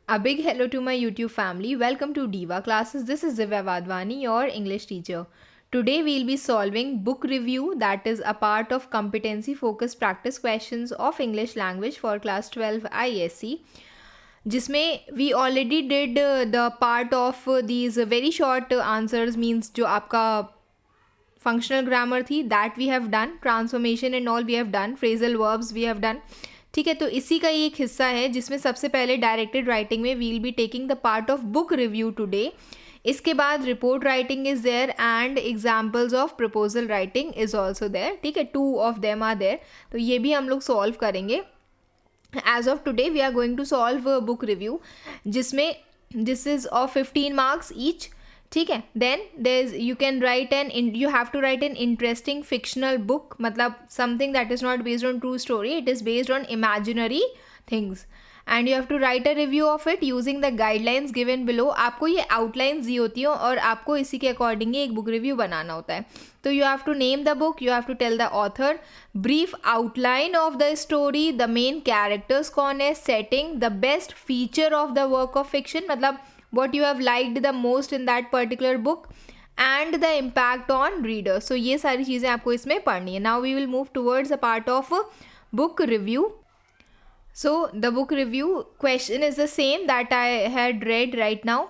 A big hello to my YouTube family. Welcome to Diva Classes. This is Divya Vadwani, your English teacher. Today we'll be solving book review, that is a part of competency focused practice questions of English language for class 12 ISC. जिसमें we already did the part of these very short answers, means जो आपका functional grammar थी, that we have done, transformation and all we have done, phrasal verbs we have done. ठीक है, तो इसी का ही एक हिस्सा है जिसमें सबसे पहले डायरेक्टेड राइटिंग में we'll be taking the part of book review today. इसके बाद report writing is there and examples of proposal writing is also there. ठीक है, 2 ऑफ देम आर देयर. तो ये भी हम लोग सॉल्व करेंगे. As of today we are going to solve book review, जिसमें this is of 15 marks each. ठीक है, then there you can write you have to write an interesting fictional book, मतलब something that is not based on true story, it is based on imaginary things, and you have to write a review of it using the guidelines given below. आपको ये outlines दी होती हैं और आपको इसी के according एक बुक रिव्यू बनाना होता है. तो you have to name the book, you have to tell the author, brief outline of the story, the main characters कौन है, setting, the best feature of the work of fiction, मतलब what you have liked the most in that particular book, and the impact on reader. So ये सारी चीज़ें आपको इसमें पढ़नी है. Now we will move towards a part of book review. So the book review question is the same that I had read right now.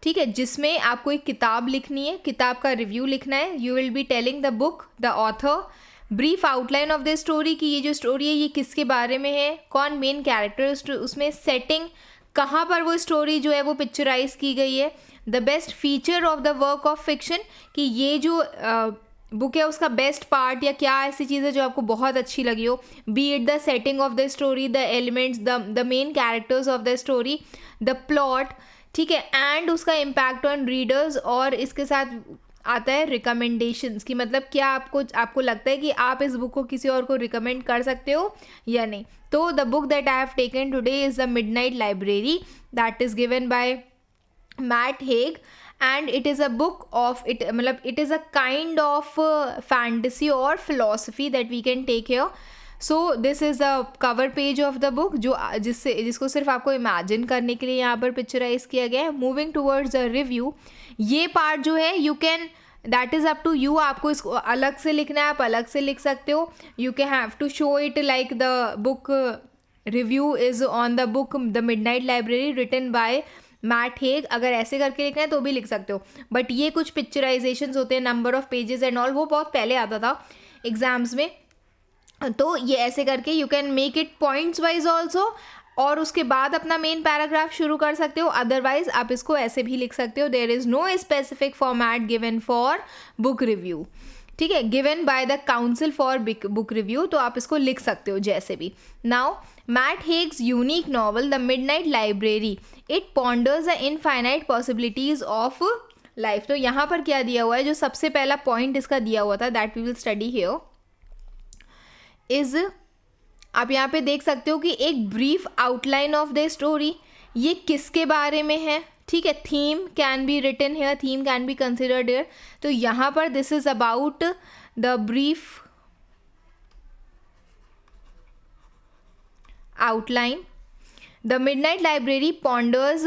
ठीक है, जिसमें आपको एक किताब लिखनी है, किताब का रिव्यू लिखना है. You will be telling the book, the author, brief outline of the story कि ये जो स्टोरी है ये किसके बारे में है, कौन मेन कैरेक्टर उसमें, सेटिंग, कहाँ पर वो स्टोरी जो है वो पिक्चराइज की गई है, the best feature of the work of fiction कि ये जो बुक है उसका बेस्ट पार्ट या क्या ऐसी चीज़ है जो आपको बहुत अच्छी लगी हो, B it the setting of the story, the elements, the main characters of the story, the plot. ठीक है, एंड उसका इम्पैक्ट ऑन रीडर्स, और इसके साथ आता है रिकमेंडेशंस कि मतलब क्या आपको लगता है कि आप इस बुक को किसी और को रिकमेंड कर सकते हो या नहीं. तो the book that I have taken today is the midnight library, that is given by Matt Haig, and it is a book of it, मतलब it is a kind of fantasy और philosophy that we can take here. So this is the cover page of the book जिसको सिर्फ आपको imagine करने के लिए यहाँ पर पिक्चराइज किया गया है. मूविंग टूवर्ड्स द रिव्यू, ये पार्ट जो है you can, that is up to you, आपको इसको अलग से लिखना है, आप अलग से लिख सकते हो. You can have to show it like the book review is on the book the midnight library written by Matt Haig. अगर ऐसे करके लिखना है तो भी लिख सकते हो, बट ये कुछ पिक्चराइजेशंस होते हैं, number of pages and all, वो बहुत पहले आता था एग्जाम्स में. तो ये ऐसे करके you can make it points wise also, और उसके बाद अपना मेन पैराग्राफ शुरू कर सकते हो. अदरवाइज आप इसको ऐसे भी लिख सकते हो. There is no specific format given for book review. ठीक है, given by the council for book review, तो आप इसको लिख सकते हो जैसे भी. Now Matt Haig's unique novel the midnight library, it ponders the infinite possibilities of life. तो यहाँ पर क्या दिया हुआ है, जो सबसे पहला पॉइंट इसका दिया हुआ था, that we will study here is, आप यहाँ पे देख सकते हो कि एक brief outline of the story, ये किसके बारे में है. ठीक है, theme can be written here, theme can be considered here. तो यहाँ पर this is about the brief outline. The midnight library ponders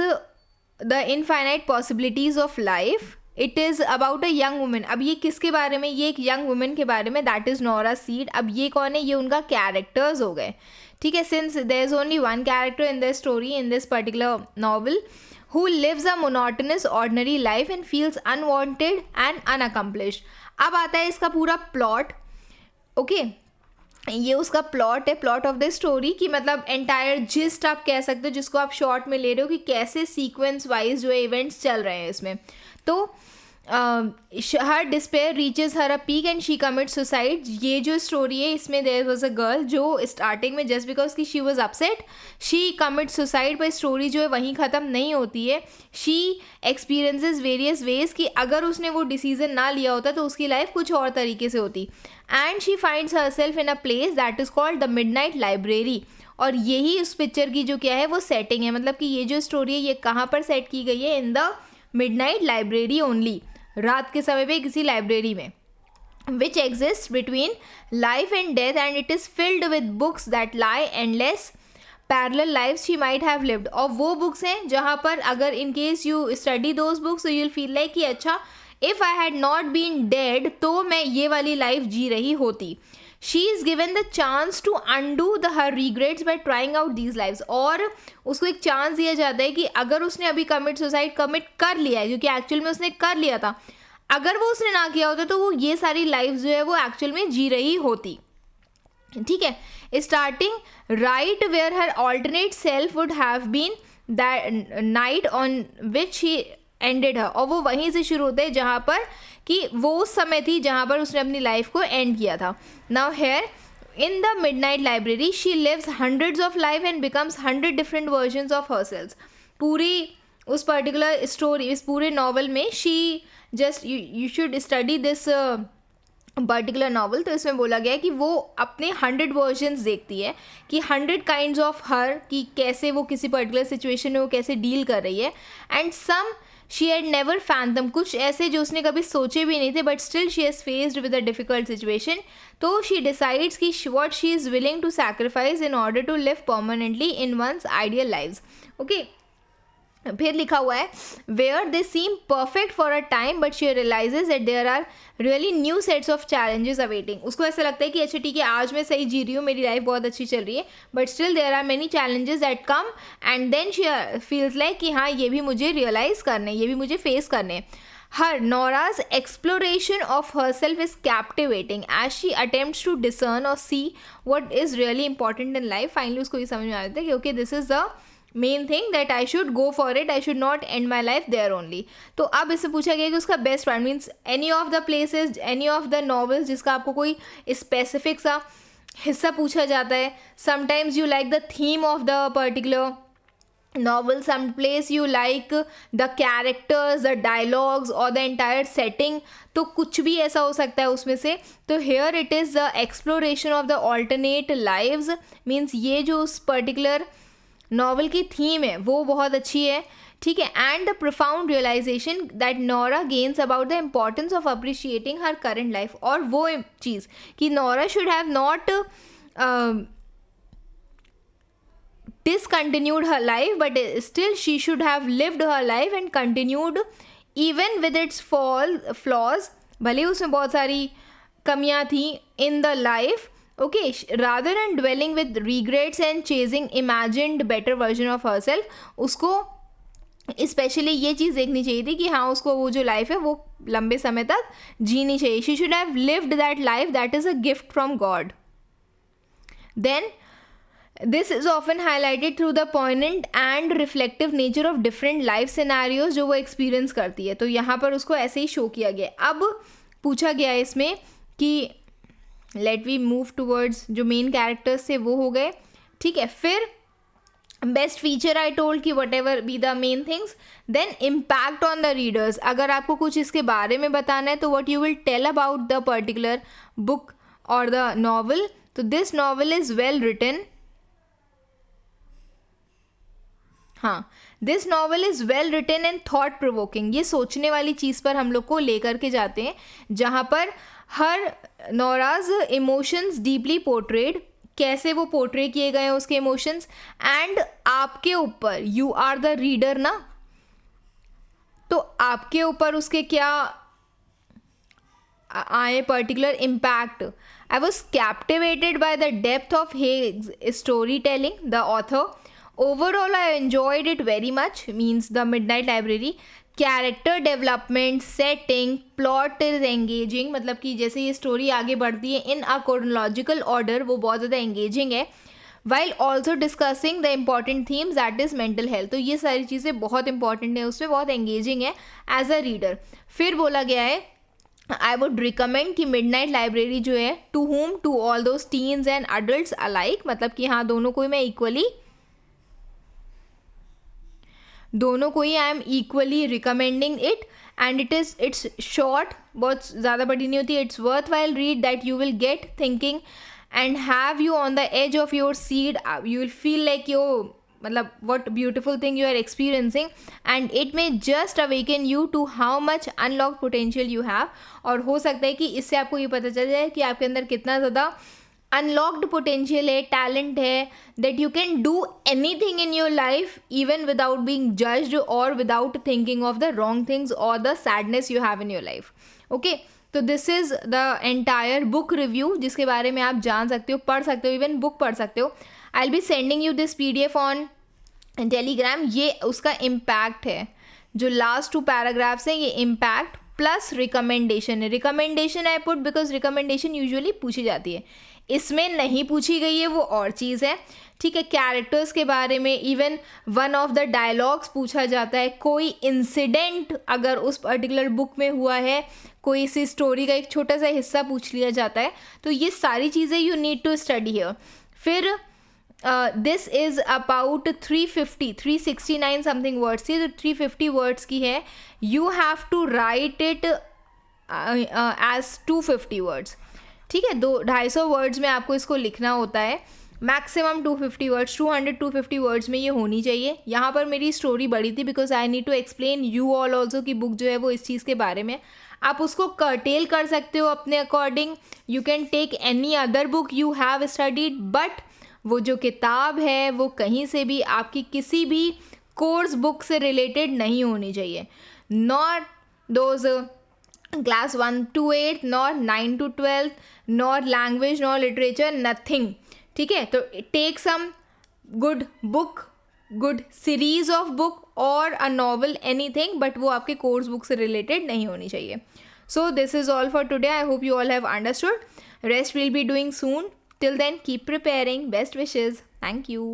the infinite possibilities of life. It is about a young women. अब ये किसके बारे में, ये एक यंग वुमेन के बारे में, दैट इज़ नोरा सीड. अब ये कौन है, ये उनका कैरेक्टर्स हो गए. ठीक है, since there is only one character in the story in this particular novel who lives a monotonous ordinary life and feels unwanted and unaccomplished. अब आता है इसका पूरा प्लॉट. ओके, ये उसका प्लॉट है, प्लॉट ऑफ द स्टोरी की, मतलब एंटायर जिस्ट आप कह सकते हो, जिसको आप शॉर्ट में ले रहे हो कि कैसे सीक्वेंस वाइज जो इवेंट्स चल रहे हैं इसमें. तो her despair reaches her a peak and she commit suicide. ये जो स्टोरी है इसमें देयर वॉज अ गर्ल जो स्टार्टिंग में जस्ट बिकॉज कि she was upset she commit suicide, पर स्टोरी जो है वहीं ख़त्म नहीं होती है. शी एक्सपीरियंसेस वेरियस वेज कि अगर उसने वो डिसीजन ना लिया होता तो उसकी लाइफ कुछ और तरीके से होती. And she finds her self in a place that is called the midnight library. और यही उस पिक्चर की जो क्या है वो सेटिंग है, मतलब कि ये जो स्टोरी है ये कहाँ पर सेट की गई है, इन द मिडनाइट लाइब्रेरी ओनली, रात के समय पे किसी लाइब्रेरी में, which exists between life and death, and it is filled with books that lie endless parallel lives she might have lived, और वो बुक्स हैं जहाँ पर अगर in case you study those books you will feel like कि अच्छा if I had not been dead तो मैं ये वाली लाइफ जी रही होती. She is given the chance to undo the her regrets by trying out these lives, और उसको एक चांस दिया जाता है कि अगर उसने अभी सुसाइड कमिट कर लिया है, क्योंकि एक्चुअल में उसने कर लिया था, अगर वो उसने ना किया होता तो वो ये सारी लाइफ जो है वो एक्चुअल में जी रही होती. ठीक है. Starting right where her alternate self would have been that night on which he ended her, और वो वहीं से शुरू होते हैं जहाँ पर कि वो उस समय थी जहाँ पर उसने अपनी लाइफ को एंड किया था. Now here in the midnight library she lives hundreds of life and becomes 100 different versions of herself. पूरी उस पर्टिकुलर स्टोरी, इस पूरे नॉवल में she just you should study this particular novel. तो इसमें बोला गया है कि वो अपने 100 वर्जन्स देखती है कि 100 काइंड्स ऑफ हर, कि कैसे वो किसी पर्टिकुलर सिचुएशन में वो कैसे डील कर रही है. And some she had never fathom, कुछ ऐसे जो उसने कभी सोचे भी नहीं थे, but still she has faced with a difficult situation. तो शी डिसाइड्स कि what she is willing to sacrifice in order to live permanently in one's ideal lives. Okay. फिर लिखा हुआ है where they seem perfect for a time but she realizes that there are really new sets of challenges awaiting. उसको ऐसा लगता है कि अच्छा ठीक है आज मैं सही जी रही हूँ, मेरी लाइफ बहुत अच्छी चल रही है, but still there are many challenges that come and then she feels like कि हाँ ये भी मुझे रियलाइज़ करने, ये भी मुझे फेस करने. Her Nora's exploration of herself is captivating as she attempts to discern or see what is really important in life. Finally उसको ये समझ में आ जाता है कि okay this is the main thing that I should go for it, I should not end my life there only. तो अब इससे पूछा गया कि उसका best friend means any of the places, any of the novels जिसका आपको कोई स्पेसिफिक सा हिस्सा पूछा जाता है. Sometimes you like the theme of the particular novel, some place you like the characters, the dialogues or the entire setting, तो कुछ भी ऐसा हो सकता है उसमें से. तो here it is the exploration of the alternate lives, means ये जो उस particular नॉवल की थीम है वो बहुत अच्छी है. ठीक है. And the profound realisation that Nora gains about the importance of appreciating her current life, और वो चीज़ कि Nora should have not discontinued her life but still she should have lived her life and continued even with its flaws. भले उसमें बहुत सारी कमियां थी in the life. Okay, rather than dwelling with regrets and chasing imagined better version of herself, उसको specially ये चीज़ देखनी चाहिए थी कि हाँ उसको वो जो लाइफ है वो लंबे समय तक जीनी चाहिए. She should have lived that life that is a gift from God. Then this is often highlighted through the poignant and reflective nature of different life scenarios जो वो एक्सपीरियंस करती है. तो यहाँ पर उसको ऐसे ही शो किया गया. अब पूछा गया है इसमें कि लेट वी मूव टूवर्ड्स जो मेन कैरेक्टर्स थे वो हो गए. ठीक है. फिर बेस्ट फीचर आई टोल्ड कि whatever be the main things. Then impact on the readers. अगर आपको कुछ इसके बारे में बताना है तो what you will tell about the particular book और द नॉवल. तो this novel is well written. हाँ, this novel is well written and thought provoking. ये सोचने वाली चीज़ पर हम लोग को लेकर के जाते हैं जहाँ पर हर नोराज इमोशंस डीपली पोर्ट्रेड, कैसे वो पोर्ट्रे किए गए हैं उसके इमोशंस, एंड आपके ऊपर यू आर द रीडर ना, तो आपके ऊपर उसके क्या आए particular impact. I was captivated by the depth of his story telling, the author. Overall, I enjoyed it very much, means the Midnight Library. Character development, setting, plot is engaging, मतलब कि जैसे ये स्टोरी आगे बढ़ती है in a chronological order वो बहुत ज़्यादा engaging है. While also discussing the important themes that is mental health. तो ये सारी चीज़ें बहुत important है उसमें, बहुत engaging है as a reader. फिर बोला गया है I would recommend कि Midnight Library जो है to whom, to all those teens and adults alike, मतलब कि हाँ दोनों को मैं I am equally recommending it. And it's short, बहुत ज़्यादा बड़ी नहीं होती. It's worthwhile read that you will get thinking and have you on the edge of your seat. You will feel like you मतलब what beautiful thing you are experiencing, and it may just awaken you to how much unlocked potential you have. और हो सकता है कि इससे आपको ये पता चल जाए कि आपके अंदर कितना ज़्यादा अनलॉक्ड पोटेंशियल है, टैलेंट है, that you can do anything in your life even without being judged और without thinking of the wrong things और the sadness you have in your life. Okay, तो this is the entire book review जिसके बारे में आप जान सकते हो, पढ़ सकते हो, इवन बुक पढ़ सकते हो. I will be sending you this PDF on Telegram. ये उसका इम्पैक्ट है, जो लास्ट 2 पैराग्राफ्स हैं ये इम्पैक्ट प्लस रिकमेंडेशन है. Recommendation I put because recommendation usually पूछी जाती है, इसमें नहीं पूछी गई है, वो और चीज़ है. ठीक है, कैरेक्टर्स के बारे में even one of the dialogues पूछा जाता है, कोई इंसिडेंट अगर उस पर्टिकुलर बुक में हुआ है, कोई सी स्टोरी का एक छोटा सा हिस्सा पूछ लिया जाता है. तो ये सारी चीज़ें you need to study here. फिर this is about 369 something words थी, तो 350 वर्ड्स की है. You have to write it as 250 words. ठीक है, 250 वर्ड्स में आपको इसको लिखना होता है. मैक्सिमम 250 वर्ड्स, 200-250 वर्ड्स में ये होनी चाहिए. यहाँ पर मेरी स्टोरी बड़ी थी because I need to explain you all also कि बुक जो है वो इस चीज़ के बारे में. आप उसको कर्टेल कर सकते हो अपने according. You can take any other book you have studied, but वो जो किताब है वो कहीं से भी आपकी किसी भी कोर्स बुक से रिलेटेड नहीं होनी चाहिए. Not those class 1 to 8, nor 9 to 12, nor language, nor literature, nothing. ठीक है, तो take some good book, good series of book और अ नॉवल, एनीथिंग, बट वो आपके कोर्स बुक से रिलेटेड नहीं होनी चाहिए. सो this is all for today. I hope you all have understood. Rest we'll be doing soon. Till then, keep preparing. Best wishes. Thank you.